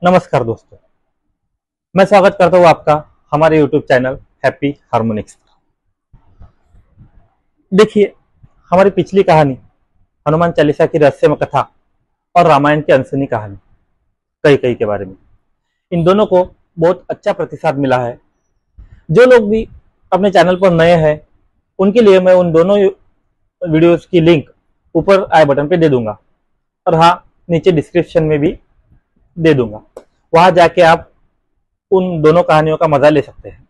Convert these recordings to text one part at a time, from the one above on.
नमस्कार दोस्तों, मैं स्वागत करता हूँ आपका हमारे YouTube चैनल हैप्पी हार्मोनिक्स। देखिए, हमारी पिछली कहानी हनुमान चालीसा की रहस्यमय कथा और रामायण की अनसुनी कहानी कई कई के बारे में, इन दोनों को बहुत अच्छा प्रतिसाद मिला है। जो लोग भी अपने चैनल पर नए हैं, उनके लिए मैं उन दोनों वीडियोस की लिंक ऊपर आई बटन पे दे दूंगा और हाँ, नीचे डिस्क्रिप्शन में भी दे दूंगा। वहां जाके आप उन दोनों कहानियों का मजा ले सकते हैं।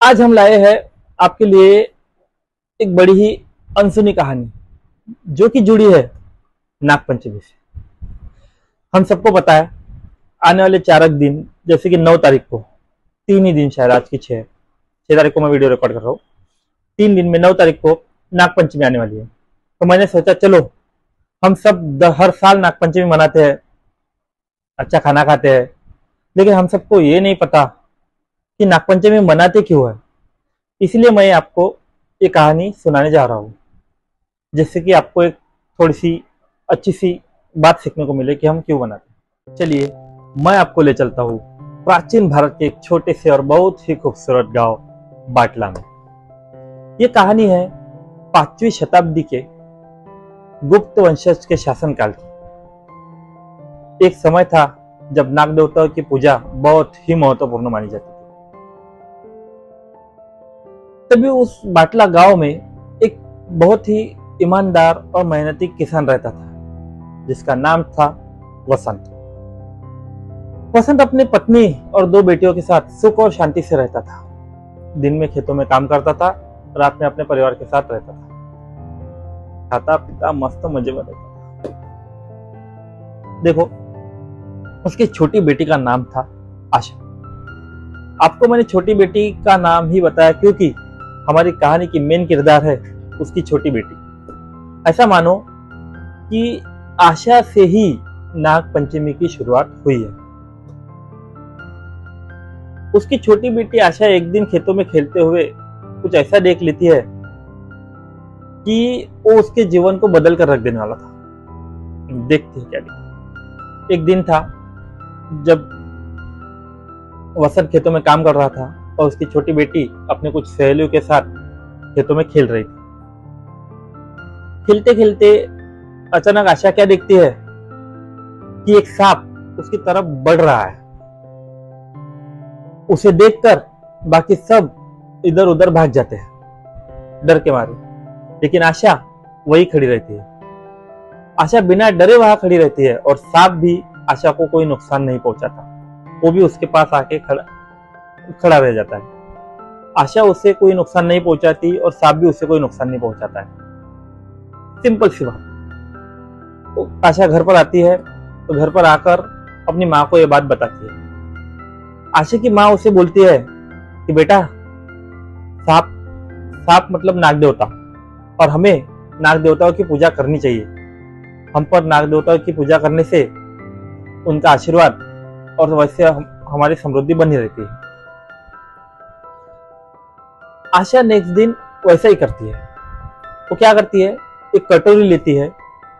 आज हम लाए हैं आपके लिए एक बड़ी ही अनसुनी कहानी, जो कि जुड़ी है नागपंचमी से। हम सबको पता है, आने वाले 4 दिन, जैसे कि 9 तारीख को, 3 ही दिन शायद, आज की 6 तारीख को मैं वीडियो रिकॉर्ड कर रहा हूँ। 3 दिन में 9 तारीख को नागपंचमी आने वाली है। तो मैंने सोचा चलो हम सब हर साल नागपंचमी मनाते हैं, अच्छा खाना खाते हैं, लेकिन हम सबको ये नहीं पता कि नागपंचमी मनाते क्यों है। इसलिए मैं आपको ये कहानी सुनाने जा रहा हूँ, जिससे कि आपको एक थोड़ी सी अच्छी सी बात सीखने को मिले कि हम क्यों मनाते हैं। चलिए, मैं आपको ले चलता हूँ प्राचीन भारत के एक छोटे से और बहुत ही खूबसूरत गांव बाटला में। ये कहानी है 5वीं शताब्दी के गुप्त वंशज के शासनकाल की। एक समय था जब नाग देवताओं की पूजा बहुत ही महत्वपूर्ण मानी जाती थी। तभी उस बाटला गांव में एक बहुत ही ईमानदार और मेहनती किसान रहता था, जिसका नाम था वसंत। वसंत अपनी पत्नी और 2 बेटियों के साथ सुख और शांति से रहता था। दिन में खेतों में काम करता था, रात में अपने परिवार के साथ रहता था, खाता पीता मस्त मजे में रहता था। देखो, उसकी छोटी बेटी का नाम था आशा। आपको मैंने छोटी बेटी का नाम ही बताया क्योंकि हमारी कहानी की मेन किरदार है उसकी छोटी बेटी। ऐसा मानो कि आशा से ही नाग पंचमी की शुरुआत हुई है। उसकी छोटी बेटी आशा एक दिन खेतों में खेलते हुए कुछ ऐसा देख लेती है कि वो उसके जीवन को बदल कर रख देने वाला था। देखते हैं क्या देखते। एक दिन था जब वसंत खेतों में काम कर रहा था और उसकी छोटी बेटी अपने कुछ सहेलियों के साथ खेतों में खेल रही थी। खेलते खेलते अचानक आशा क्या देखती है कि एक सांप उसकी तरफ बढ़ रहा है। उसे देखकर बाकी सब इधर उधर भाग जाते हैं डर के मारे, लेकिन आशा वही खड़ी रहती है। आशा बिना डरे वहां खड़ी रहती है और सांप भी आशा को कोई नुकसान नहीं पहुंचाता। वो भी उसके पास आके खड़ा रह जाता है। आशा उसे कोई नुकसान नहीं पहुंचाती और सांप भी उसे कोई नुकसान नहीं पहुंचाता है। सिंपल सी बात। आशा घर पर आती है तो घर पर आकर अपनी माँ को यह बात बताती है। आशा की माँ उसे बोलती है कि बेटा, सांप मतलब नाग देवता, और हमें नाग देवताओं की पूजा करनी चाहिए। हम पर नाग देवताओं की पूजा करने से उनका आशीर्वाद और वैसे हमारी समृद्धि बनी रहती है। आशा नेक्स्ट दिन वैसा ही करती है। वो क्या करती है, एक कटोरी लेती है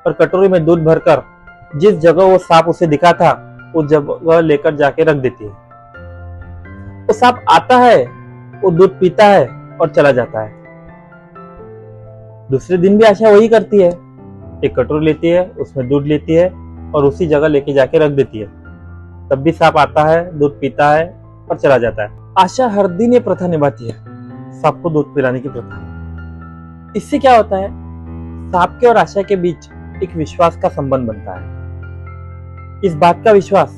और कटोरी में दूध भरकर जिस जगह वो सांप उसे दिखा था उस जगह लेकर जाके रख देती है। वो सांप आता है, वो दूध पीता है और चला जाता है। दूसरे दिन भी आशा वही करती है। एक कटोरी लेती है, उसमें दूध लेती है और उसी जगह लेके जाके रख देती है। तब भी सांप आता है, दूध पीता है और चला जाता है। आशा हर दिन ये प्रथा निभाती है, सांप को दूध पिलाने की प्रथा। इससे क्या होता है, सांप के और आशा के बीच एक विश्वास का संबंध बनता है। इस बात का विश्वास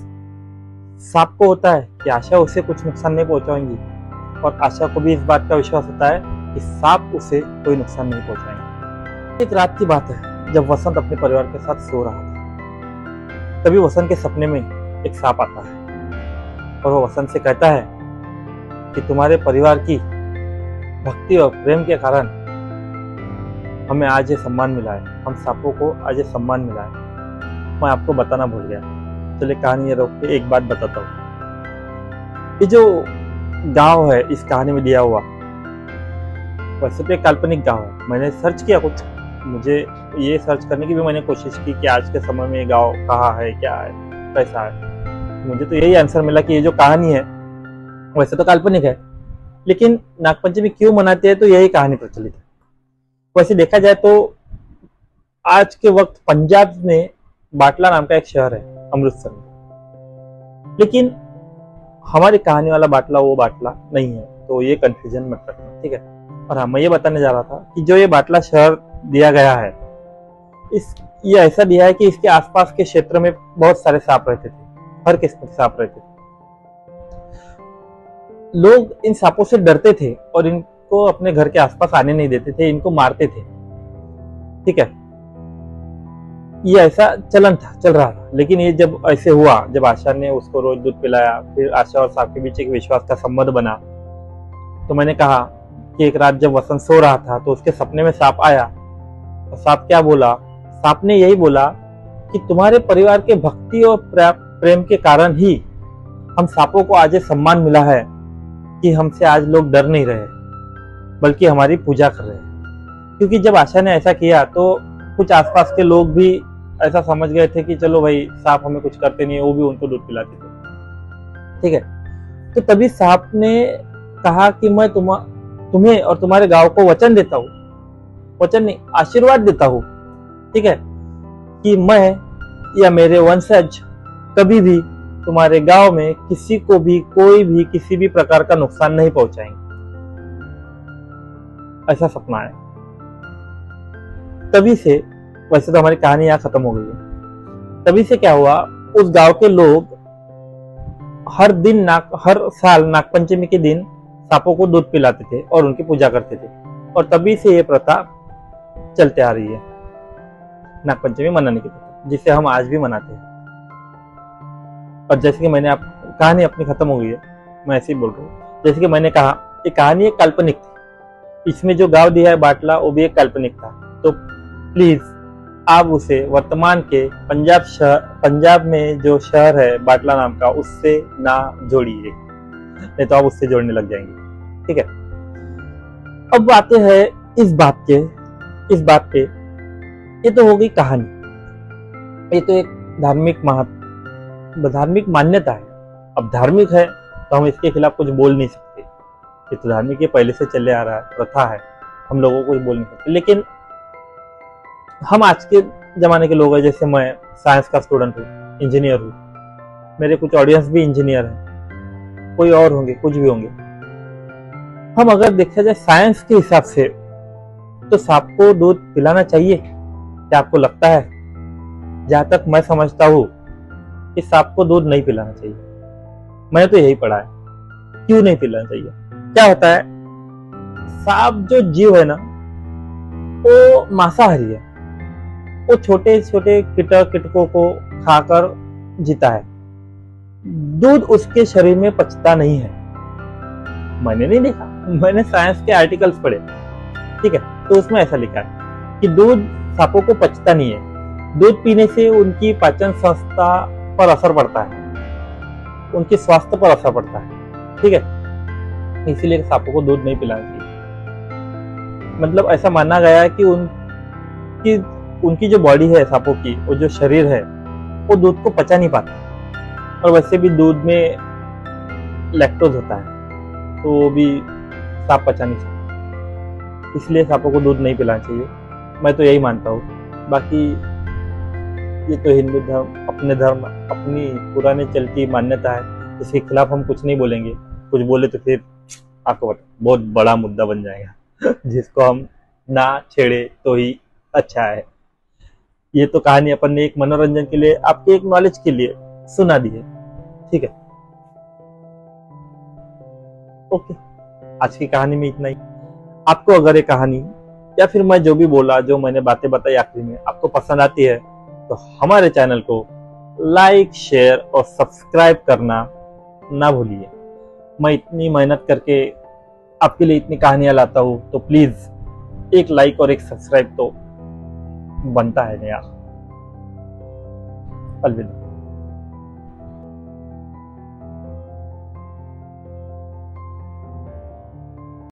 सांप को होता है कि आशा उसे कुछ नुकसान नहीं पहुंचाएंगी, और आशा को भी इस बात का विश्वास होता है कि सांप उसे कोई नुकसान नहीं पहुंचाएंगे। एक रात की बात है जब वसंत अपने परिवार के साथ सो रहा था। तभी वसंत के सपने में एक सांप आता है और वो वसंत से कहता है कि तुम्हारे परिवार की भक्ति और प्रेम के कारण हमें आज ये सम्मान मिला है, हम सांपों को आज ये सम्मान मिला है। मैं आपको बताना भूल गया, चलिए कहानी ये रोक के एक बात बताता हूँ। ये जो गांव है इस कहानी में दिया हुआ, वैसे तो एक काल्पनिक गांव है। मैंने सर्च किया कुछ, मुझे ये सर्च करने की भी मैंने कोशिश की कि आज के समय में ये गांव कहाँ है, क्या है। कैसा है। मुझे तो यही आंसर मिला कि ये जो कहानी है वैसे तो काल्पनिक है, लेकिन नागपंचमी क्यों मनाते हैं तो यही कहानी प्रचलित है। वैसे देखा जाए तो आज के वक्त पंजाब में बाटला नाम का एक शहर है, अमृतसर में, लेकिन हमारी कहानी वाला बाटला वो बाटला नहीं है, तो ये कंफ्यूजन मत रखना, ठीक है। और हाँ, मैं ये बताने जा रहा था कि जो ये बाटला शहर दिया गया है, ये ऐसा दिया है कि इसके आसपास के क्षेत्र में बहुत सारे सांप रहते थे, हर किस्म के सांप रहते थे। लोग इन सांपों से डरते थे और इनको अपने घर के आसपास आने नहीं देते थे, इनको मारते थे, ठीक है। ये ऐसा चलन था, चल रहा था। लेकिन ये जब ऐसे हुआ, जब आशा ने उसको रोज दूध पिलाया, फिर आशा और सांप के बीच एक विश्वास का संबंध बना, तो मैंने कहा कि एक रात जब वसंत सो रहा था तो उसके सपने में सांप आया। और सांप क्या बोला? सांप ने यही बोला कि तुम्हारे परिवार के भक्ति और प्रेम के कारण ही हम सांपों को आज ये सम्मान मिला है कि हमसे आज लोग डर नहीं रहे, बल्कि हमारी पूजा कर रहे हैं। क्योंकि जब आशा ने ऐसा किया तो कुछ आसपास के लोग भी ऐसा समझ गए थे कि चलो भाई सांप हमें कुछ करते नहीं है, वो भी उनको दूध पिलाते थे, ठीक है। तो तभी सांप ने कहा कि मैं तुम्हें और तुम्हारे गांव को वचन देता हूँ, वचन नहीं आशीर्वाद देता हूँ, ठीक है, कि मैं या मेरे वंशज कभी भी तुम्हारे गांव में किसी को भी कोई भी किसी भी प्रकार का नुकसान नहीं पहुंचाएंगे। ऐसा सपना है। तभी से, वैसे तो हमारी कहानी यहाँ खत्म हो गई है, तभी से क्या हुआ, उस गांव के लोग हर साल नागपंचमी के दिन सांपों को दूध पिलाते थे और उनकी पूजा करते थे। और तभी से ये प्रथा चलते आ रही है, नागपंचमी मनाने की प्रथा, जिसे हम आज भी मनाते हैं। और जैसे कि मैंने कहानी अपनी खत्म हो गई है, मैं ऐसे ही बोल रहा हूँ। जैसे कि मैंने कहा, ये कहानी एक काल्पनिक थी, इसमें जो गांव दिया है बाटला वो भी एक काल्पनिक था। तो प्लीज आप उसे वर्तमान के पंजाब में जो शहर है बाटला नाम का, उससे ना जोड़िए, नहीं तो आप उससे जोड़ने लग जाएंगे, ठीक है। अब आते हैं इस बात पे, ये तो हो गई कहानी, ये तो एक धार्मिक मान्यता है। अब धार्मिक है तो हम इसके खिलाफ कुछ बोल नहीं सकते, ये तो धार्मिक ये पहले से चले आ रहा है, प्रथा है, हम लोगों को कुछ बोल नहीं सकते। लेकिन हम आज के जमाने के लोग हैं, जैसे मैं साइंस का स्टूडेंट हूँ, इंजीनियर हूँ, मेरे कुछ ऑडियंस भी इंजीनियर हैं, कोई और होंगे, कुछ भी होंगे। हम अगर देखा जाए साइंस के हिसाब से तो सांप को दूध पिलाना चाहिए, क्या आपको लगता है? जहां तक मैं समझता हूँ कि सांप को दूध नहीं पिलाना चाहिए। मैंने तो यही पढ़ा है। क्यों नहीं पिलाना चाहिए? क्या होता है, सांप जो जीव है ना, वो मांसाहारी है, वो छोटे छोटे कीटकों को खाकर जीता है। दूध उसके शरीर में पचता नहीं है। मैंने नहीं देखा, मैंने साइंस के आर्टिकल्स पढ़े, ठीक है, तो उसमें ऐसा लिखा है कि दूध सांपों को पचता नहीं है। दूध पीने से उनकी पाचन संस्था पर असर पड़ता है, उनके स्वास्थ्य पर असर पड़ता है, ठीक है। इसीलिए सांपों को दूध नहीं पिलाना चाहिए। मतलब ऐसा माना गया है कि उनकी जो बॉडी है सांपों की, वो जो शरीर है, वो दूध को पचा नहीं पाता। और वैसे भी दूध में लैक्टोज होता है, तो वो भी सांप पचा नहीं सकता, इसलिए सांपों को दूध नहीं पिलाना चाहिए। मैं तो यही मानता हूँ। बाकी ये तो हिंदू धर्म, अपने धर्म, अपनी पुरानी चलती मान्यता है, इसके खिलाफ हम कुछ नहीं बोलेंगे। कुछ बोले तो फिर आपको बहुत बड़ा मुद्दा बन जाएगा जिसको हम ना छेड़े तो ही अच्छा है। ये तो कहानी अपन ने एक मनोरंजन के लिए, आपके एक नॉलेज के लिए सुना दी है, ठीक है। ओके, आज की कहानी में इतना ही। आपको अगर ये कहानी या फिर मैं जो भी बोला, जो मैंने बातें बताई आखिरी में, आपको पसंद आती है तो हमारे चैनल को लाइक, शेयर और सब्सक्राइब करना ना भूलिए। मैं इतनी मेहनत करके आपके लिए इतनी कहानियां लाता हूं, तो प्लीज एक लाइक और एक सब्सक्राइब तो बनता है ना यार। अलविदा।